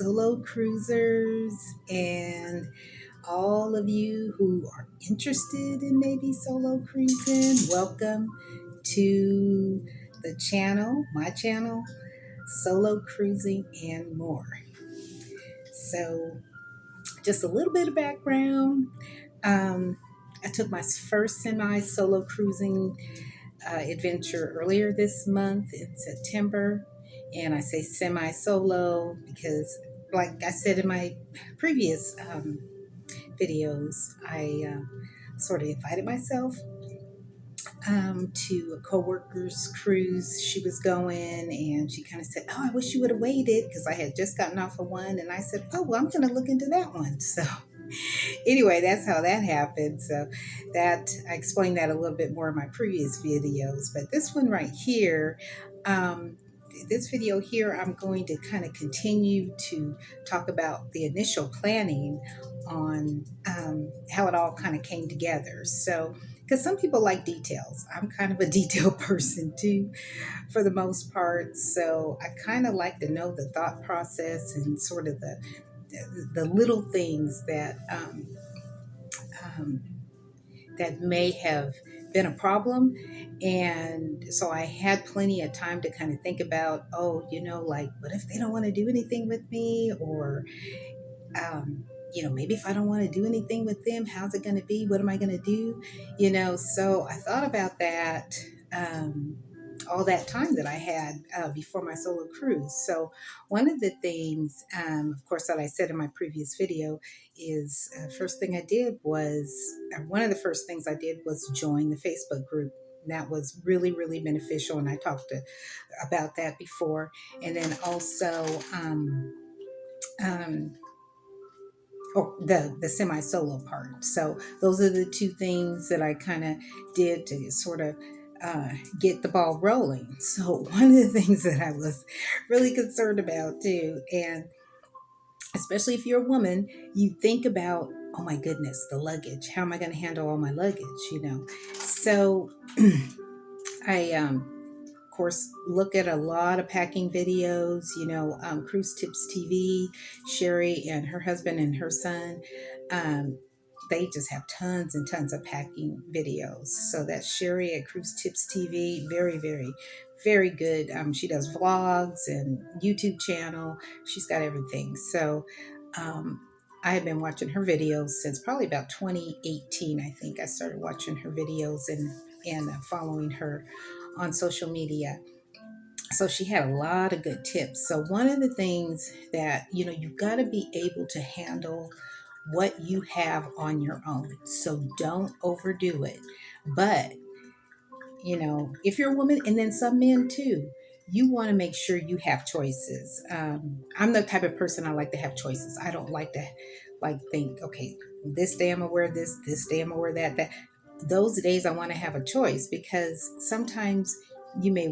solo cruisers and all of you who are interested in maybe solo cruising. Welcome to the channel, my channel, Solo Cruising and More. So, just a little bit of background. Um, I took my first semi solo cruising adventure earlier this month in September. And I say semi solo because, like I said in my previous videos, I sort of invited myself to a coworker's cruise she was going, and she kind of said, "Oh, I wish you would have waited," because I had just gotten off of one, and I said, "Oh, well, I'm going to look into that one." So anyway, that's how that happened. So that I explained that a little bit more in my previous videos, but this one right here, um, this video here, I'm going to kind of continue to talk about the initial planning on how it all kind of came together. So, because some people like details, I'm kind of a detail person too, for the most part. So I kind of like to know the thought process and sort of the little things um, that may have been a problem. And so I had plenty of time to kind of think about, oh, like, what if they don't want to do anything with me? Or, maybe if I don't want to do anything with them, how's it going to be? What am I going to do? So I thought about that. All that time that I had before my solo cruise. So, one of the things, of course, that I said in my previous video is first thing I did was, one of the first things I did was join the Facebook group. That was really, really beneficial, and I talked about that before. And then also, um, the semi solo part. So those are the two things that I kind of did to sort of get the ball rolling. So one of the things that I was really concerned about too, and especially if you're a woman, you think about, oh my goodness, the luggage. How am I going to handle all my luggage? So I of course, look at a lot of packing videos, Cruise Tips TV. Sherry and her husband and her son, they just have tons and tons of packing videos. So that's Sherry at Cruise Tips TV. Very, very, very good. She does vlogs and YouTube channel. She's got everything. So um, I have been watching her videos since probably about 2018. I think I started watching her videos and following her on social media. So she had a lot of good tips. So one of the things that, you've got to be able to handle what you have on your own. So don't overdo it. But, if you're a woman, and then some men too, you want to make sure you have choices. I'm the type of person, I like to have choices. I don't like to think, okay, this day I'm gonna wear this day I'm gonna wear that. Those days I want to have a choice, because sometimes you may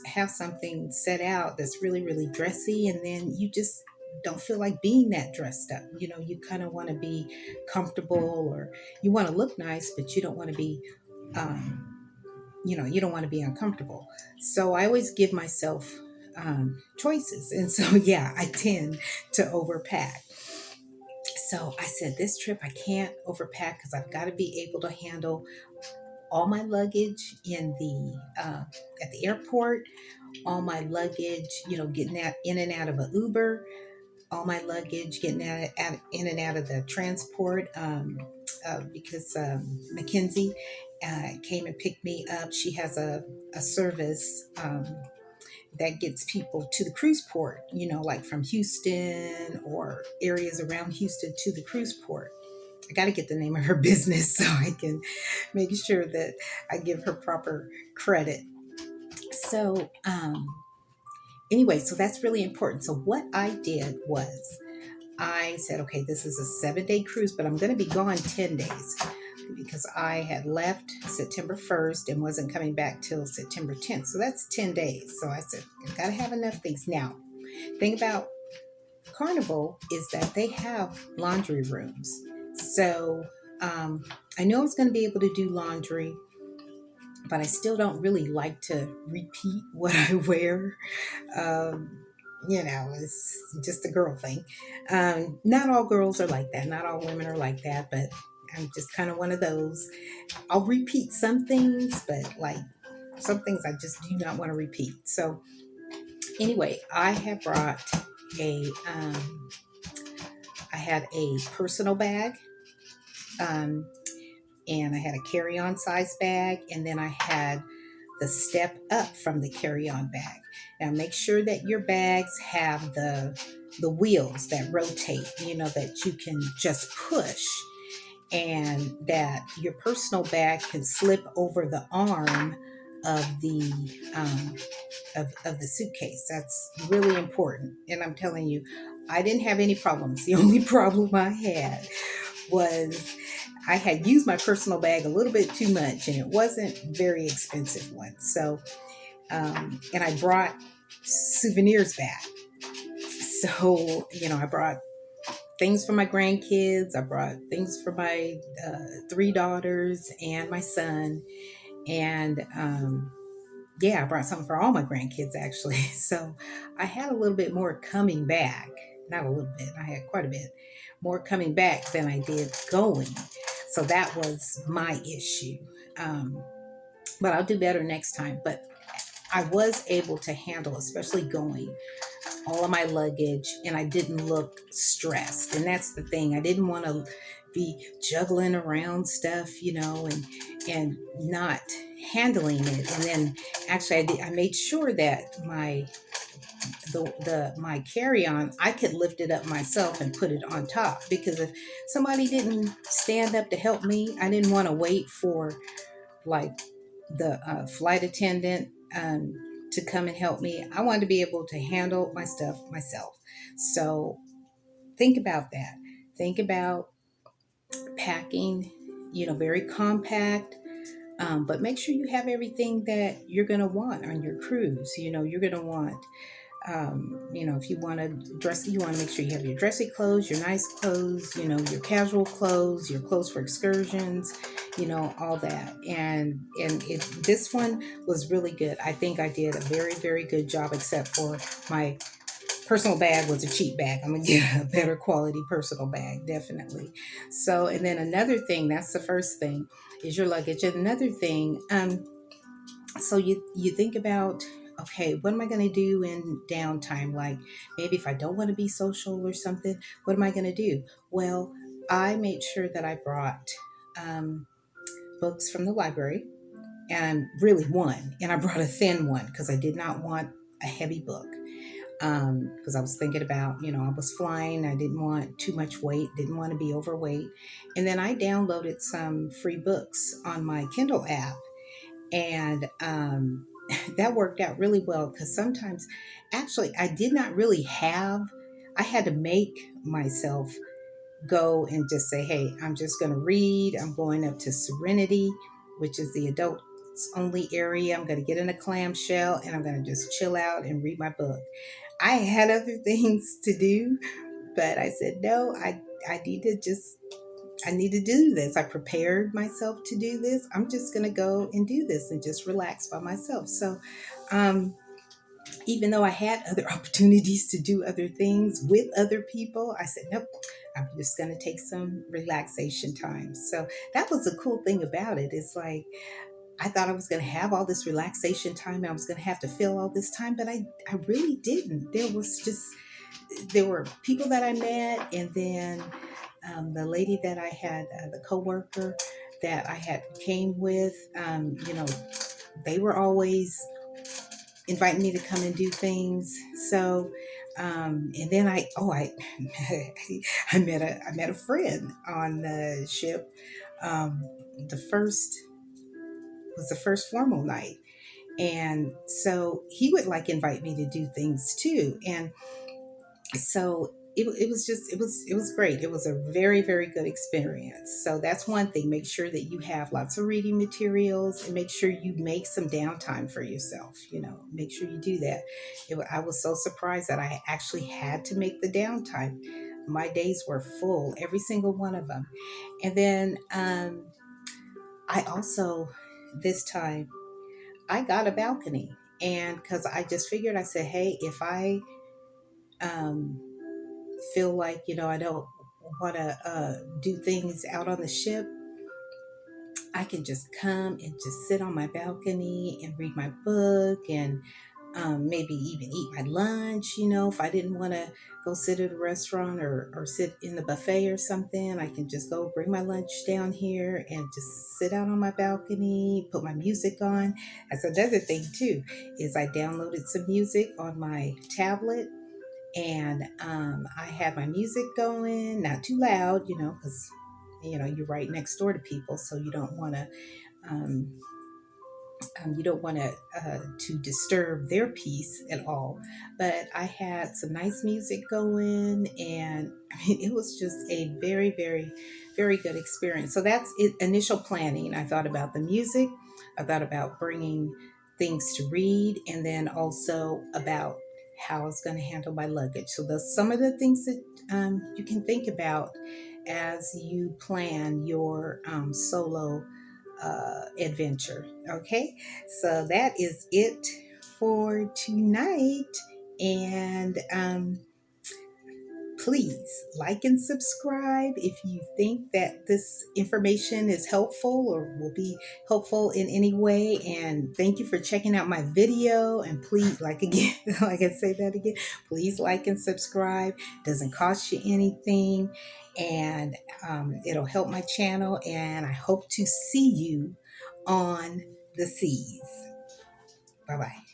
have something set out that's really, really dressy, and then you just don't feel like being that dressed up. You kind of want to be comfortable, or you want to look nice, but you don't want to be, um, you don't want to be uncomfortable. So I always give myself choices. And so, yeah, I tend to overpack. So I said, this trip, I can't overpack because I've got to be able to handle all my luggage at the airport, all my luggage, getting out in and out of an Uber, all my luggage getting in and out of the transport. Because Mackenzie came and picked me up. She has a service that gets people to the cruise port, like from Houston or areas around Houston to the cruise port. I got to get the name of her business so I can make sure that I give her proper credit. So, anyway, so that's really important. So, what I did was I said, okay, this is a 7-day cruise, but I'm going to be gone 10 days because I had left September 1st and wasn't coming back till September 10th. So that's 10 days. So I said, I've got to have enough things. Now, thing about Carnival is that they have laundry rooms. So I know I was going to be able to do laundry, but I still don't really like to repeat what I wear. Um, it's just a girl thing. Not all girls are like that. Not all women are like that, but I'm just kind of one of those. I'll repeat some things, but like some things I just do not want to repeat. So anyway, a, um, I had a personal bag, um, and I had a carry-on size bag, and then I had the step up from the carry-on bag. Now make sure that your bags have the wheels that rotate, that you can just push, and that your personal bag can slip over the arm of the um, of the suitcase. That's really important. And I'm telling you, I didn't have any problems. The only problem I had was I had used my personal bag a little bit too much, and it wasn't very expensive one. So, and I brought souvenirs back. So, I brought things for my grandkids. I brought things for my three daughters and my son. And yeah, I brought something for all my grandkids actually. So I had a little bit more coming back. Not a little bit, I had quite a bit more coming back than I did going. So that was my issue. Um, but I'll do better next time. But I was able to handle, especially going, all of my luggage, and I didn't look stressed. And that's the thing. I didn't want to be juggling around stuff, and not handling it. And then actually I made sure that my carry-on, I could lift it up myself and put it on top, because if somebody didn't stand up to help me, I didn't want to wait for like the flight attendant to come and help me. I wanted to be able to handle my stuff myself. So think about that. Think about packing, very compact, but make sure you have everything that you're going to want on your cruise. You're going to want if you want to dress, you want to make sure you have your dressy clothes, your nice clothes, your casual clothes, your clothes for excursions, all that. And this one was really good. I think I did a very, very good job, except for my personal bag was a cheap bag. I'm gonna get a better quality personal bag, definitely. So, and then another thing, that's the first thing, is your luggage. And another thing, so you think about, okay, what am I going to do in downtime? Like maybe if I don't want to be social or something, what am I going to do? Well, I made sure that I brought um, books from the library, and really one, and I brought a thin one because I did not want a heavy book. Because I was thinking about, I was flying, I didn't want too much weight, didn't want to be overweight. And then I downloaded some free books on my Kindle app, and that worked out really well, because sometimes actually I did not really have, I had to make myself go and just say, hey, I'm just going to read. I'm going up to Serenity, which is the adults only area. I'm going to get in a clamshell and I'm going to just chill out and read my book. I had other things to do, but I said, no, I need to just, I need to do this. I prepared myself to do this. I'm just going to go and do this and just relax by myself. So, um, even though I had other opportunities to do other things with other people, I said, nope, I'm just going to take some relaxation time. So that was the cool thing about it. It's like, I thought I was going to have all this relaxation time and I was going to have to fill all this time, but I really didn't. There were people that I met, and then the lady that I had, the coworker that I had came with, they were always inviting me to come and do things. So, and then I met a friend on the ship. Um, the first was the first formal night, and so he would like invite me to do things too. And so it was great. It was a very, very good experience. So that's one thing. Make sure that you have lots of reading materials, and make sure you make some downtime for yourself. Make sure you do that. I was so surprised that I actually had to make the downtime. My days were full, every single one of them. And then I also, this time, I got a balcony. And because I just figured, I said, hey, if I um, feel like, I don't want to do things out on the ship, I can just come and just sit on my balcony and read my book, and maybe even eat my lunch. If I didn't want to go sit at a restaurant, or sit in the buffet or something, I can just go bring my lunch down here and just sit out on my balcony, put my music on. That's another thing too, is I downloaded some music on my tablet, and I had my music going, not too loud, because you're right next door to people, so um, you don't want to disturb their peace at all. But I had some nice music going, and I mean, it was just a very, very, very good experience. So that's it. Initial planning. I thought about the music. I thought about bringing things to read, and then also about how I was going to handle my luggage. So those some of the things that you can think about as you plan your solo adventure. Okay, so that is it for tonight. And please like and subscribe if you think that this information is helpful or will be helpful in any way. And thank you for checking out my video. And please, like again, like I say that again, please like and subscribe. Doesn't cost you anything, and it'll help my channel. And I hope to see you on the seas. Bye bye.